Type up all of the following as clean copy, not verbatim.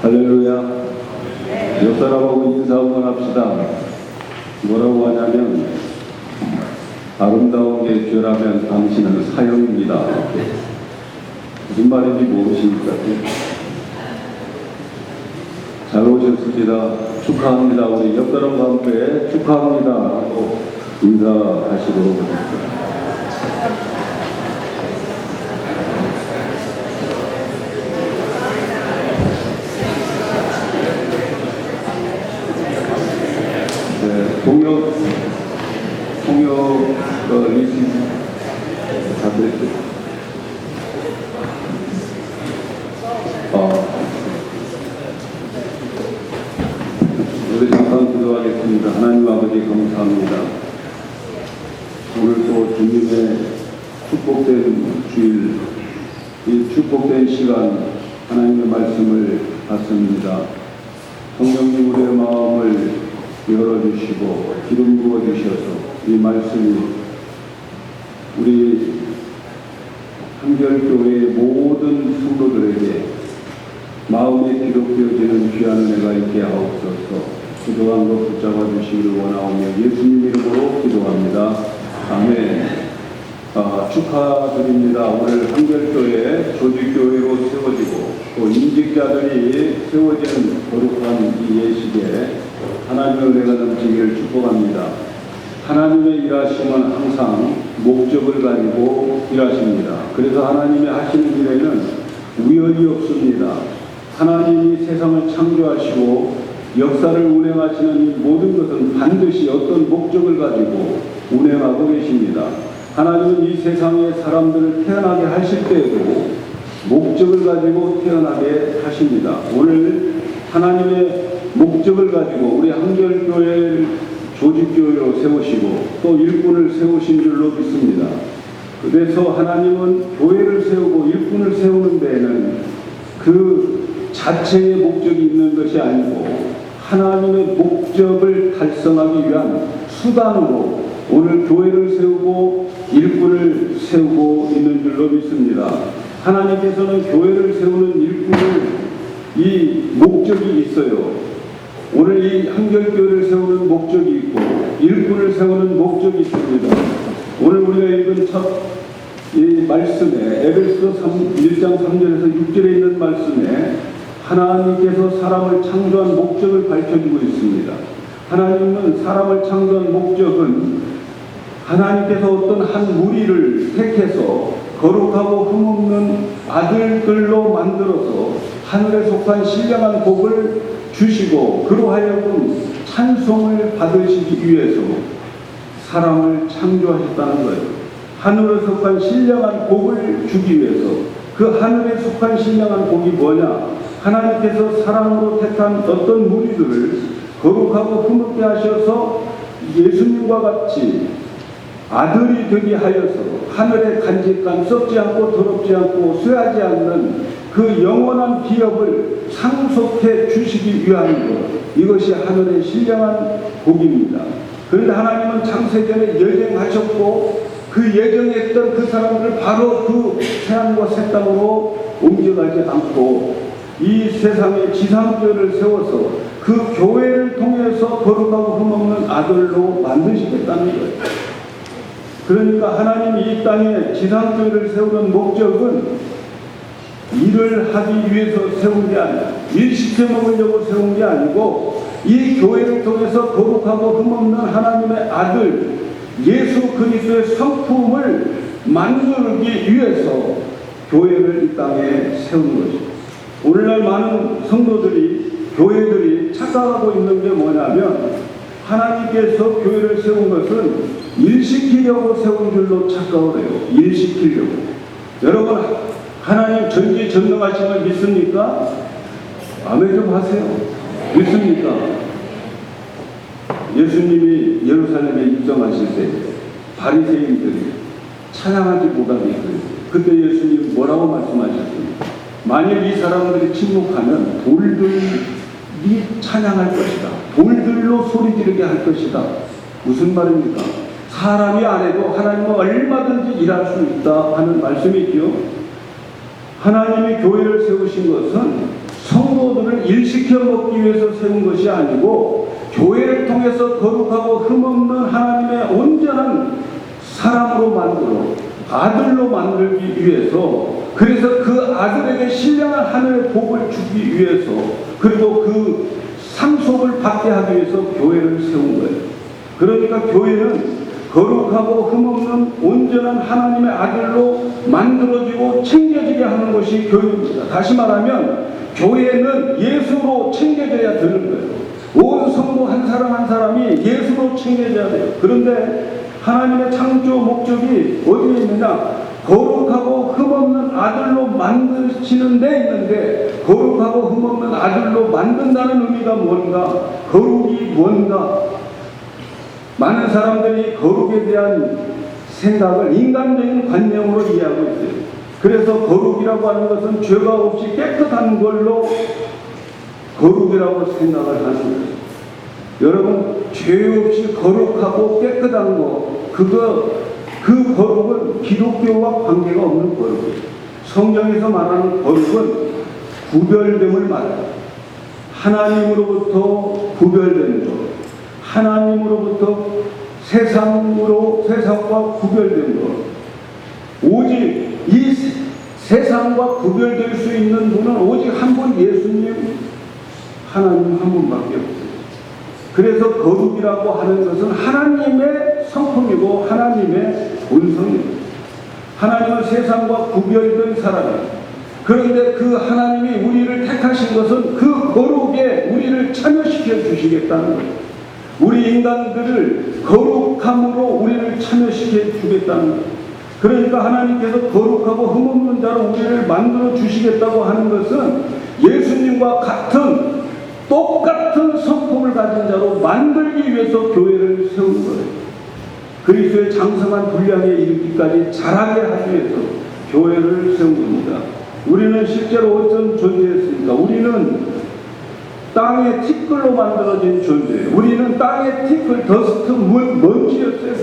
할렐루야. 옆 사람하고 인사 한번 합시다. 뭐라고 하냐면, 아름다운 게 죄라면 당신은 사형입니다. 무슨 말인지 모르십니까? 잘 오셨습니다. 축하합니다. 우리 옆 사람과 함께 축하합니다 하고 인사하시도록 하겠습니다. 통역 리시 다들 우리 잠깐 기도하겠습니다. 하나님 아버지 감사합니다. 오늘 또 주님의 축복된 주일, 이 축복된 시간 하나님의 말씀을 받습니다. 성령님 우리의 마음을 열어주시고 기름 부어주셔서 이 말씀이 우리 한결교회의 모든 성도들에게 마음에 기록되어지는 귀한 은혜가 있게 하옵소서. 기도한 것 붙잡아 주시기를 원하오며 예수님 이름으로 기도합니다. 아멘. 축하드립니다. 오늘 한결교회 조직교회로 세워지고 또 임직자들이 세워지는 거룩한 이 예식에 하나님의 은혜가 넘치기를 축복합니다. 하나님의 일하심은 항상 목적을 가지고 일하십니다. 그래서 하나님의 하시는 일에는 우연이 없습니다. 하나님이 세상을 창조하시고 역사를 운행하시는 이 모든 것은 반드시 어떤 목적을 가지고 운행하고 계십니다. 하나님은 이 세상에 사람들을 태어나게 하실 때에도 목적을 가지고 태어나게 하십니다. 오늘 하나님의 목적을 가지고 우리 한결교회를 조직교회로 세우시고 또 일꾼을 세우신 줄로 믿습니다. 그래서 하나님은 교회를 세우고 일꾼을 세우는 데에는 그 자체의 목적이 있는 것이 아니고 하나님의 목적을 달성하기 위한 수단으로 오늘 교회를 세우고 일꾼을 세우고 있는 줄로 믿습니다. 하나님께서는 교회를 세우는 일꾼을 이 목적이 있어요. 오늘 이 한결교회를 세우는 목적이 있고 일꾼을 세우는 목적이 있습니다. 오늘 우리가 읽은 첫 이 말씀에 에베소서 1장 3절에서 6절에 있는 말씀에 하나님께서 사람을 창조한 목적을 밝혀주고 있습니다. 하나님은 사람을 창조한 목적은 하나님께서 어떤 한 무리를 택해서 거룩하고 흠없는 아들들로 만들어서 하늘에 속한 신령한 복을 주시고 그로 하여금 찬송을 받으시기 위해서 사람을 창조하셨다는 거예요. 하늘에 속한 신령한 복을 주기 위해서 그 하늘에 속한 신령한 복이 뭐냐? 하나님께서 사랑으로 택한 어떤 무리들을 거룩하고 흠없게 하셔서 예수님과 같이 아들이 되게 하여서 하늘의 간직한 썩지 않고 더럽지 않고 쇠하지 않는 그 영원한 기업을 상속해 주시기 위한 것, 이것이 하늘의 신령한 복입니다. 그런데 하나님은 창세전에 예정하셨고 그 예정했던 그 사람들을 바로 그 새하늘과 새 땅으로 옮겨가지 않고 이 세상에 지상교회를 세워서 그 교회를 통해서 거룩하고 흠없는 아들로 만드시겠다는 거예요. 그러니까 하나님이 이 땅에 지상교회를 세우는 목적은 일을 하기 위해서 세운 게 아니라 일 시켜 먹으려고 세운 게 아니고 이 교회를 통해서 거룩하고 흠없는 하나님의 아들 예수 그리스도의 성품을 만들기 위해서 교회를 이 땅에 세운 것입니다. 오늘날 많은 성도들이 교회들이 착각하고 있는 게 뭐냐면 하나님께서 교회를 세운 것은 일시키려고 세운 줄로 착각을 해요. 일시키려고. 여러분 하나님 전지전능하심을 믿습니까? 아멘 좀 하세요. 믿습니까? 예수님이 예루살렘에 입성하실 때 바리새인들이 찬양하지 못하게 했어요. 그때 예수님 뭐라고 말씀하셨습니까? 만일 이 사람들이 침묵하면 돌들이 찬양할 것이다. 돌들로 소리 지르게 할 것이다. 무슨 말입니까? 사람이 안 해도 하나님은 얼마든지 일할 수 있다 하는 말씀이 있죠. 하나님이 교회를 세우신 것은 수로들을 일시켜 먹기 위해서 세운 것이 아니고 교회를 통해서 거룩하고 흠없는 하나님의 온전한 사람으로 만들어 아들로 만들기 위해서, 그래서 그 아들에게 신령한 하늘의 복을 주기 위해서, 그리고 그 상속을 받게 하기 위해서 교회를 세운 거예요. 그러니까 교회는 거룩하고 흠없는 온전한 하나님의 아들로 만들어지고 챙겨지게 하는 것이 교회입니다. 다시 말하면 교회는 예수로 챙겨져야 되는 거예요. 온 성도 한 사람 한 사람이 예수로 챙겨져야 돼요. 그런데 하나님의 창조 목적이 어디에 있느냐? 거룩하고 흠없는 아들로 만드시는 데 있는데, 거룩하고 흠없는 아들로 만든다는 의미가 뭔가? 거룩이 뭔가? 많은 사람들이 거룩에 대한 생각을 인간적인 관념으로 이해하고 있어요. 그래서 거룩이라고 하는 것은 죄가 없이 깨끗한 걸로 거룩이라고 생각을 하는 거예요. 여러분, 죄 없이 거룩하고 깨끗한 거, 그 거룩은 기독교와 관계가 없는 거룩이에요. 성경에서 말하는 거룩은 구별됨을 말해요. 하나님으로부터 구별된 것, 하나님으로부터 세상과 구별된 것. 오직 이 세상과 구별될 수 있는 분은 오직 한 분, 예수님, 하나님 한 분밖에 없어요. 그래서 거룩이라고 하는 것은 하나님의 성품이고 하나님의 본성입니다. 하나님은 세상과 구별된 사람이에요. 그런데 그 하나님이 우리를 택하신 것은 그 거룩에 우리를 참여시켜 주시겠다는 거예요. 우리 인간들을 거룩함으로 우리를 참여시켜 주겠다는 거예요. 그러니까 하나님께서 거룩하고 흠없는 자로 우리를 만들어 주시겠다고 하는 것은 예수님과 똑같은 성품을 가진 자로 만들기 위해서 교회를 세운 거예요. 그리스도의 장성한 분량에 이르기까지 자라게 하기 위해서 교회를 세운 겁니다. 우리는 실제로 어떤 존재였습니까? 우리는 땅의 티끌로 만들어진 존재예요. 우리는 땅의 티끌, 더스트, 먼지였어요.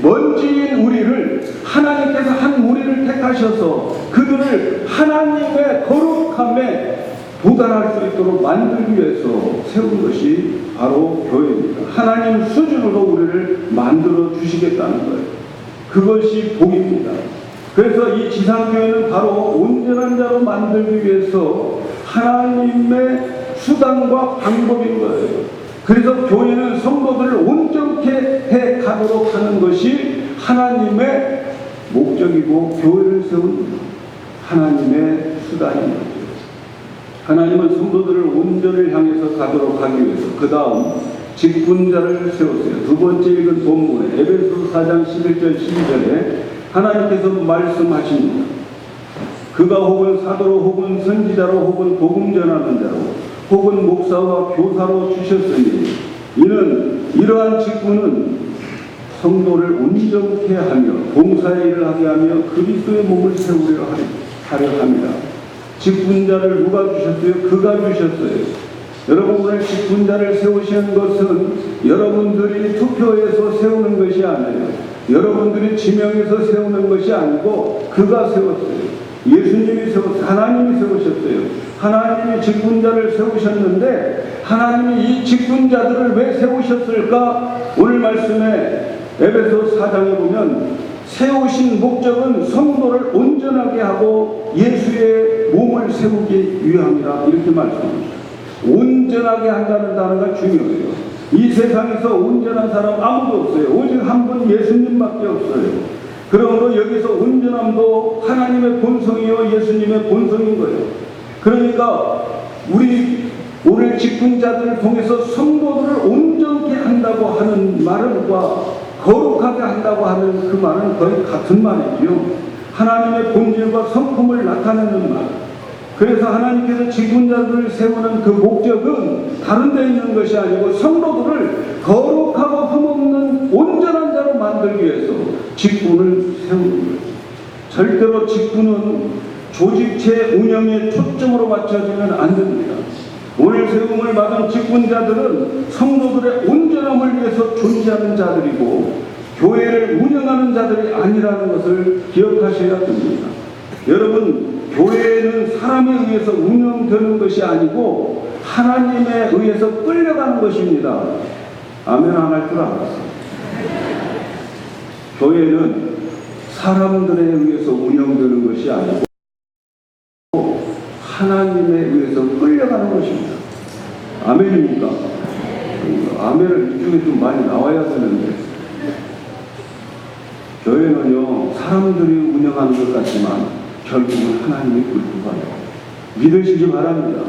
먼지인 우리를 하나님께서 한 우리를 택하셔서 그들을 하나님의 거룩함에 도달할 수 있도록 만들기 위해서 세운 것이 바로 교회입니다. 하나님 수준으로 우리를 만들어 주시겠다는 거예요. 그것이 복입니다. 그래서 이 지상교회는 바로 온전한 자로 만들기 위해서 하나님의 수단과 방법인 거예요. 그래서 교회는 성도들을 온전케 해 가도록 하는 것이 하나님의 목적이고 교회를 세운 하나님의 수단인 거죠. 하나님은 성도들을 온전을 향해서 가도록 하기 위해서 그 다음 직분자를 세웠어요. 두 번째 읽은 본문에 에베소 4장 11절 12절에 하나님께서 말씀하십니다. 그가 혹은 사도로 혹은 선지자로 혹은 복음 전하는 자로 혹은 목사와 교사로 주셨으니 이는 이러한 직분은 성도를 온전케 하며 봉사의 일을 하게 하며 그리스도의 몸을 세우려 하려 합니다. 직분자를 누가 주셨어요? 그가 주셨어요. 여러분, 오늘 직분자를 세우시는 것은 여러분들이 투표해서 세우는 것이 아니에요. 여러분들이 지명해서 세우는 것이 아니고 그가 세웠어요. 예수님이 세웠어요. 하나님이 세우셨어요. 하나님이 직분자를 세우셨는데 하나님이 이 직분자들을 왜 세우셨을까? 오늘 말씀에 에베소 4장에 보면 세우신 목적은 성도를 온전하게 하고 예수의 몸을 세우기 위함이라 이렇게 말씀합니다. 온전하게 한다는 단어가 중요해요. 이 세상에서 온전한 사람 아무도 없어요. 오직 한 분 예수님밖에 없어요. 그러므로 여기서 온전함도 하나님의 본성이요 예수님의 본성인 거예요. 그러니까 우리 오늘 직분자들을 통해서 성도들을 온전케 한다고 하는 말과 거룩하게 한다고 하는 그 말은 거의 같은 말이죠. 하나님의 본질과 성품을 나타내는 말. 그래서 하나님께서 직분자들을 세우는 그 목적은 다른 데 있는 것이 아니고 성도들을 거룩하고 흠없는 온전한 자로 만들기 위해서 직분을 세우는 거예요. 절대로 직분은 조직체 운영에 초점으로 맞춰지면 안 됩니다. 오늘 세움을 받은 직분자들은 성도들의 온전함을 위해서 존재하는 자들이고 교회를 운영하는 자들이 아니라는 것을 기억하셔야 됩니다. 여러분, 교회는 사람에 의해서 운영되는 것이 아니고 하나님에 의해서 끌려가는 것입니다. 아멘 안 할 줄 알았어요. 교회는 사람들에 의해서 운영되는 것이 아니고 하나님에 의해서 끌려가는 것입니다. 아멘입니까? 아멘을 이쪽에 좀 많이 나와야 되는데, 교회는요 사람들이 운영하는 것 같지만 결국은 하나님이 끌고 가요. 믿으시기 바랍니다.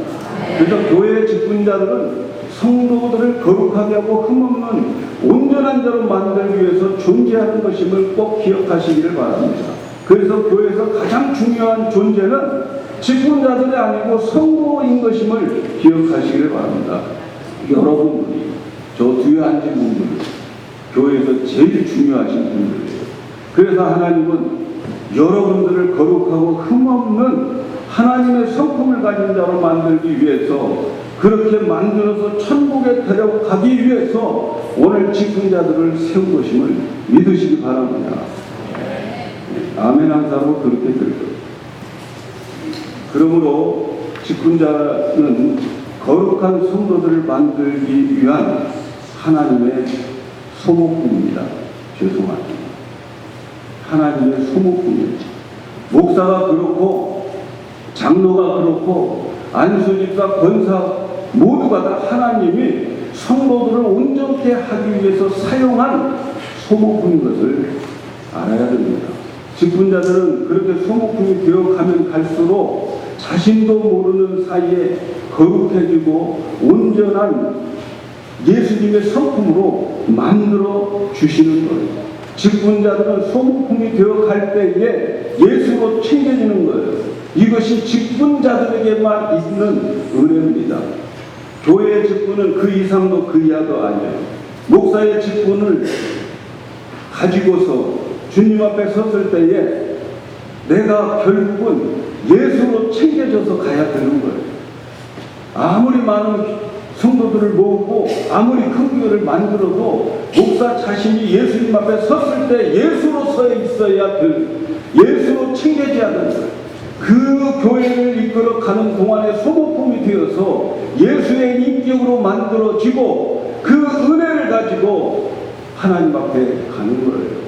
그래서 교회의 직분자들은 성도들을 거룩하게 하고 흠없는 온전한 자로 만들기 위해서 존재하는 것임을 꼭 기억하시기를 바랍니다. 그래서 교회에서 가장 중요한 존재는 직분자들이 아니고 성도인 것임을 기억하시기를 바랍니다. 여러분들이, 저 뒤에 앉은 분들, 교회에서 제일 중요하신 분들이에요. 그래서 하나님은 여러분들을 거룩하고 흠없는 하나님의 성품을 가진 자로 만들기 위해서, 그렇게 만들어서 천국에 데려가기 위해서 오늘 직분자들을 세운 것임을 믿으시기 바랍니다. 아멘 한 사람은 그렇게 들죠. 그러므로 직분자는 거룩한 성도들을 만들기 위한 하나님의 소목품입니다. 죄송합니다. 하나님의 소목품입니다. 목사가 그렇고 장로가 그렇고 안수집사 권사 모두가 다 하나님이 성도들을 온전케 하기 위해서 사용한 소목품인 것을 알아야 됩니다. 직분자들은 그렇게 소목품이 되어가면 갈수록 자신도 모르는 사이에 거룩해지고 온전한 예수님의 성품으로 만들어 주시는 거예요. 직분자들은 소목품이 되어갈 때에 예수로 챙겨지는 거예요. 이것이 직분자들에게만 있는 은혜입니다. 교회의 직분은 그 이상도 그 이하도 아니에요. 목사의 직분을 가지고서 주님 앞에 섰을 때에 내가 결국은 예수로 챙겨져서 가야 되는 거예요. 아무리 많은 성도들을 모으고 아무리 큰 교회를 만들어도 목사 자신이 예수님 앞에 섰을 때 예수로 서 있어야 될, 예수로 챙겨져야 되는 거예요. 그 교회를 이끌어가는 동안에 소모품이 되어서 예수의 인격으로 만들어지고 그 은혜를 가지고 하나님 앞에 가는 거예요.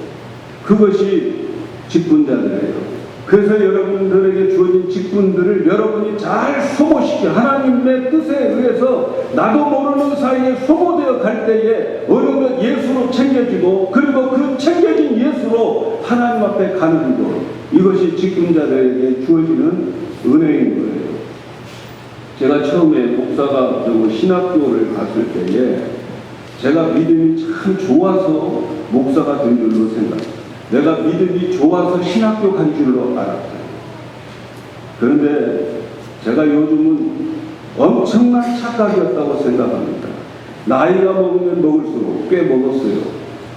그것이 직분자들이에요. 그래서 여러분들에게 주어진 직분들을 여러분이 잘 소모시켜 하나님의 뜻에 의해서 나도 모르는 사이에 소모되어 갈 때에 어느덧 예수로 챙겨지고, 그리고 그 챙겨진 예수로 하나님 앞에 가는 것, 이것이 직분자들에게 주어지는 은혜인 거예요. 제가 처음에 목사가 되고 신학교를 갔을 때에 제가 믿음이 참 좋아서 목사가 된 줄로 생각해요. 내가 믿음이 좋아서 신학교 간 줄로 알았어요. 그런데 제가 요즘은 엄청난 착각이었다고 생각합니다. 나이가 먹으면 먹을수록, 꽤 먹었어요.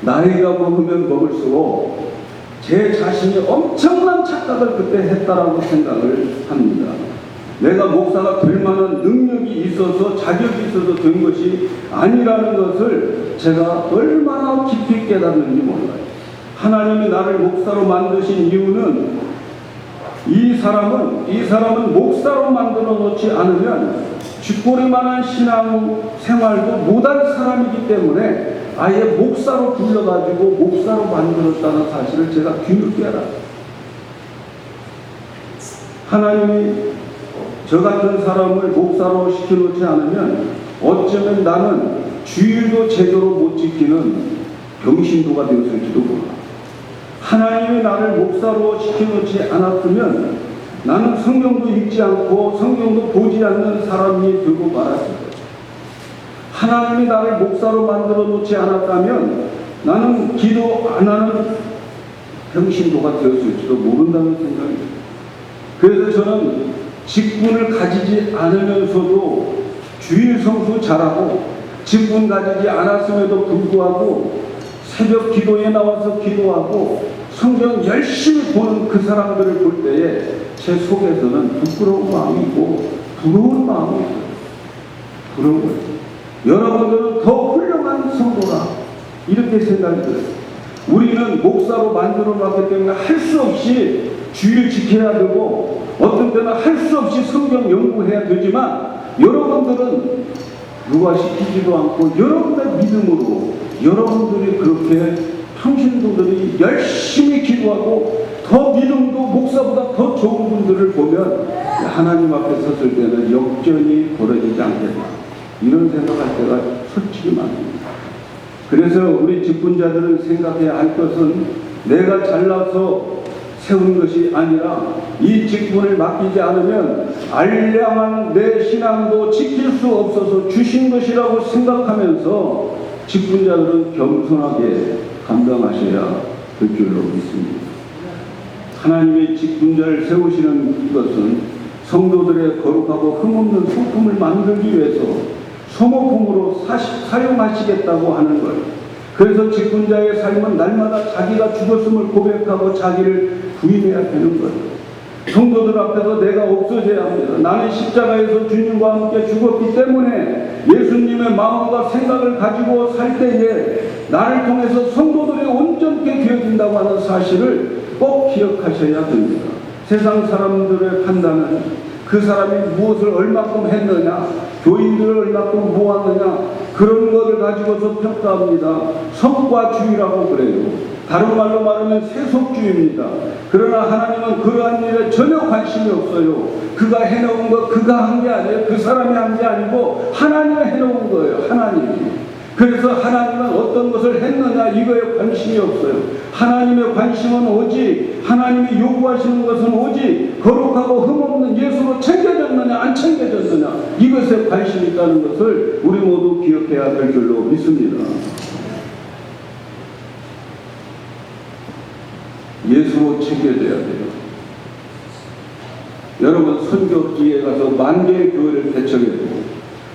나이가 먹으면 먹을수록 제 자신이 엄청난 착각을 그때 했다라고 생각을 합니다. 내가 목사가 될 만한 능력이 있어서 자격이 있어서 된 것이 아니라는 것을 제가 얼마나 깊이 깨닫는지 몰라요. 하나님이 나를 목사로 만드신 이유는 이 사람은 목사로 만들어 놓지 않으면 쥐꼬리만한 신앙 생활도 못할 사람이기 때문에 아예 목사로 불러가지고 목사로 만들었다는 사실을 제가 뒤늦게 알았어요. 하나님이 저 같은 사람을 목사로 시켜놓지 않으면 어쩌면 나는 주일도 제대로 못 지키는 병신도가 되었을지도 몰라. 하나님이 나를 목사로 시켜놓지 않았으면 나는 성경도 읽지 않고 성경도 보지 않는 사람이 되고 말았을 거예요. 하나님이 나를 목사로 만들어 놓지 않았다면 나는 기도 안 하는 병신도가 되었을지도 모른다는 생각이 들어요. 그래서 저는 직분을 가지지 않으면서도 주일 성수 잘하고, 직분 가지지 않았음에도 불구하고 새벽 기도에 나와서 기도하고 성경 열심히 보는 그 사람들을 볼 때에 제 속에서는 부끄러운 마음이 있고 부러운 마음이 있어요. 부러운 거예요. 여러분들은 더 훌륭한 성도라, 이렇게 생각이 들어요. 우리는 목사로 만들어 놨기 때문에 할 수 없이 주의를 지켜야 되고 어떤 때는 할 수 없이 성경 연구해야 되지만 여러분들은 누가 시키지도 않고 여러분의 믿음으로 여러분들이 그렇게 평신도들이 열심히 기도하고 더 믿음도 목사보다 더 좋은 분들을 보면 하나님 앞에 섰을 때는 역전이 벌어지지 않겠다 이런 생각할 때가 솔직히 많습니다. 그래서 우리 직분자들은 생각해야 할 것은 내가 잘나서 세운 것이 아니라 이 직분을 맡기지 않으면 알량한 내 신앙도 지킬 수 없어서 주신 것이라고 생각하면서 직분자들은 겸손하게 감당하셔야 될 줄로 믿습니다. 하나님의 직분자를 세우시는 것은 성도들의 거룩하고 흠없는 소품을 만들기 위해서 소모품으로 사용하시겠다고 하는 거예요. 그래서 직분자의 삶은 날마다 자기가 죽었음을 고백하고 자기를 부인해야 되는 거예요. 성도들 앞에서 내가 없어져야 합니다. 나는 십자가에서 주님과 함께 죽었기 때문에 예수님의 마음과 생각을 가지고 살 때에 나를 통해서 성도들이 온전케 되어진다고 하는 사실을 꼭 기억하셔야 됩니다. 세상 사람들의 판단은 그 사람이 무엇을 얼마큼 했느냐, 교인들을 얼마큼 모았느냐 그런 것을 가지고서 평가합니다. 성과주의라고 그래요. 다른 말로 말하면 세속주의입니다. 그러나 하나님은 그러한 일에 전혀 관심이 없어요. 그가 해놓은 것 그가 한 게 아니에요. 그 사람이 한 게 아니고 하나님이 해놓은 거예요. 하나님이. 그래서 하나님은 어떤 것을 했느냐 이거에 관심이 없어요. 하나님의 관심은 오직 하나님이 요구하시는 것은 오직 거룩하고 흠없는 예수로 챙겨졌느냐 안 챙겨졌느냐 이것에 관심이 있다는 것을 우리 모두 기억해야 될 줄로 믿습니다. 예수로 챙겨져야 돼요. 여러분 선교지에 가서 10,000개의 교회를 개척했고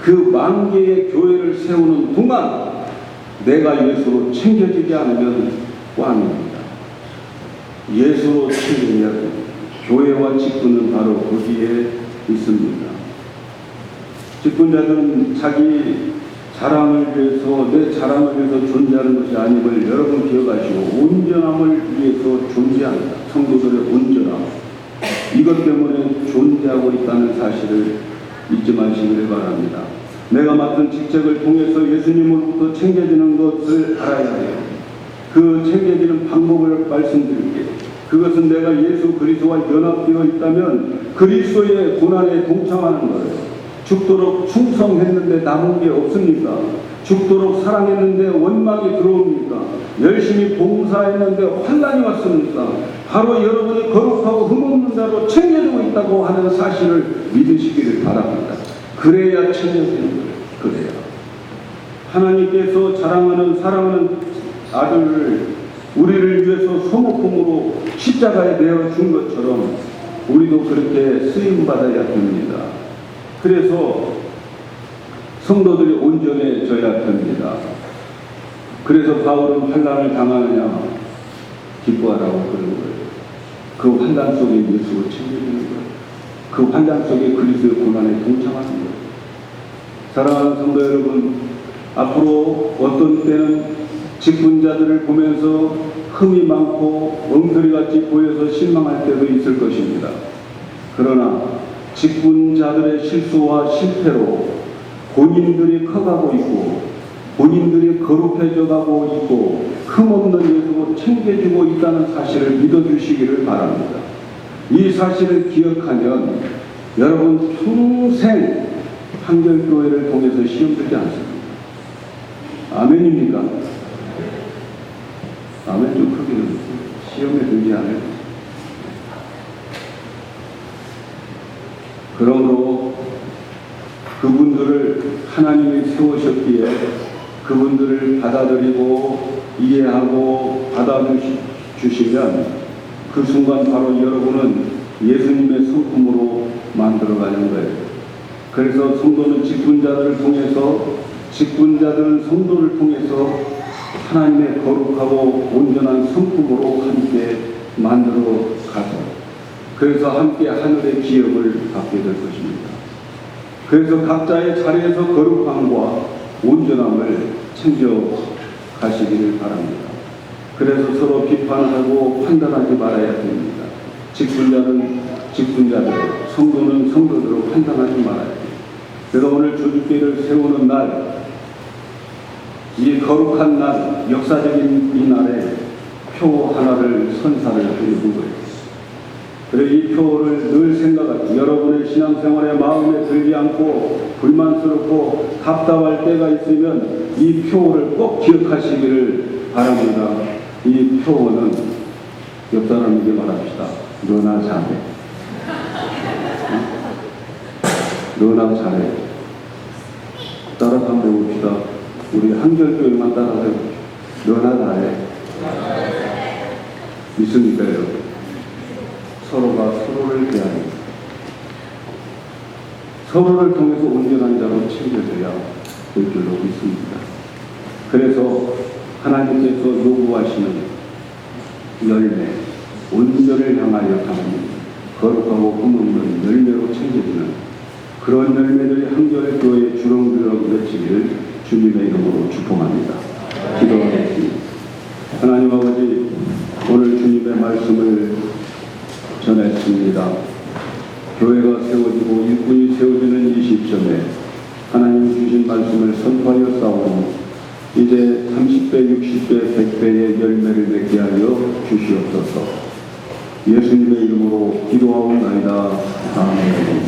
그 10,000개의 교회를 세우는 동안 내가 예수로 챙겨지지 않으면 꽝입니다. 예수로 챙겨야 됩니다. 교회와 직분은 바로 거기에 있습니다. 직분자들은 자기 자랑을 위해서 내 자랑을 위해서 존재하는 것이 아님을 여러분 기억하시고 온전함을 위해서 존재한다. 성도들의 온전함 이것 때문에 존재하고 있다는 사실을 잊지 마시기를 바랍니다. 내가 맡은 직책을 통해서 예수님으로부터 챙겨지는 것을 알아야 해요. 그 챙겨지는 방법을 말씀드릴게요. 그것은 내가 예수 그리스도와 연합되어 있다면 그리스도의 고난에 동참하는 거예요. 죽도록 충성했는데 남은 게 없습니까? 죽도록 사랑했는데 원망이 들어옵니까? 열심히 봉사했는데 환난이 왔습니까? 바로 여러분이 거룩하고 흠없는 자로 챙겨주고 있다고 하는 사실을 믿으시기를 바랍니다. 그래야 챙겨지는 거예요. 그래야. 하나님께서 사랑하는 아들을 우리를 위해서 소모품으로 십자가에 내어준 것처럼 우리도 그렇게 쓰임받아야 됩니다. 그래서 성도들이 온전해져야 됩니다. 그래서 바울은 환난을 당하느냐 기뻐하라고 그러는 거예요. 그 환난 속에 예수를 챙겨주는 거예요. 그 환난 속에 그리스도의 고난에 동참하는 거예요. 사랑하는 성도 여러분, 앞으로 어떤 때는 직분자들을 보면서 흠이 많고 엉터리같이 보여서 실망할 때도 있을 것입니다. 그러나 직분자들의 실수와 실패로 본인들이 커가고 있고 본인들이 거룩해져 가고 있고 흠없는 예수로 챙겨주고 있다는 사실을 믿어주시기를 바랍니다. 이 사실을 기억하면 여러분 평생 한결교회를 통해서 시험 들지 않습니다. 아멘입니까? 아멘 좀 크게 해주세요. 시험에 들지 않아요. 그러므로 그분들을 하나님이 세우셨기에 그분들을 받아들이고 이해하고 받아주시면 그 순간 바로 여러분은 예수님의 성품으로 만들어가는 거예요. 그래서 성도는 직분자들을 통해서 직분자들은 성도를 통해서 하나님의 거룩하고 온전한 성품으로 함께 만들어 가서 그래서 함께 하늘의 기업을 받게 될 것입니다. 그래서 각자의 자리에서 거룩함과 온전함을 챙겨 가시기를 바랍니다. 그래서 서로 비판하고 판단하지 말아야 됩니다. 직분자는 직분자대로, 성도는 성도대로 판단하지 말아야 돼. 그래서 오늘 조주교회를 세우는 날, 이 거룩한 날, 역사적인 이 날에 표 하나를 선사를 드리는 거예요. 그래서 이 표를 늘 생각하고 여러분의 신앙생활에 마음에 들지 않고 불만스럽고 답답할 때가 있으면 이 표를 꼭 기억하시기를 바랍니다. 이 표는 옆 사람에게 말합시다. 너나 잘해. 너나 잘해. 따라서 한번 해봅시다. 우리 한결교회만 따라서 해봅시다. 너나 잘해. 믿습니까, 여러분? 서로가 서로를 대하니 서로를 통해서 온전한 자로 챙겨져야 될 줄로 믿습니다. 그래서 하나님께서 요구하시는 열매, 온전을 향하여 담는 거룩하고 흠없는 열매로 챙겨지는 그런 열매들이 한결교회에 주렁주렁 맺히기를 주님의 이름으로 축복합니다. 기도하겠습니다. 하나님 아버지, 오늘 주님의 말씀을 전했습니다. 교회가 세워지고 일꾼이 세워지는 이 시점에 하나님 주신 말씀을 선포하여 싸우니 이제 30배, 60배, 100배의 열매를 맺게 하여 주시옵소서. 예수님의 이름으로 기도하옵나이다. 아멘.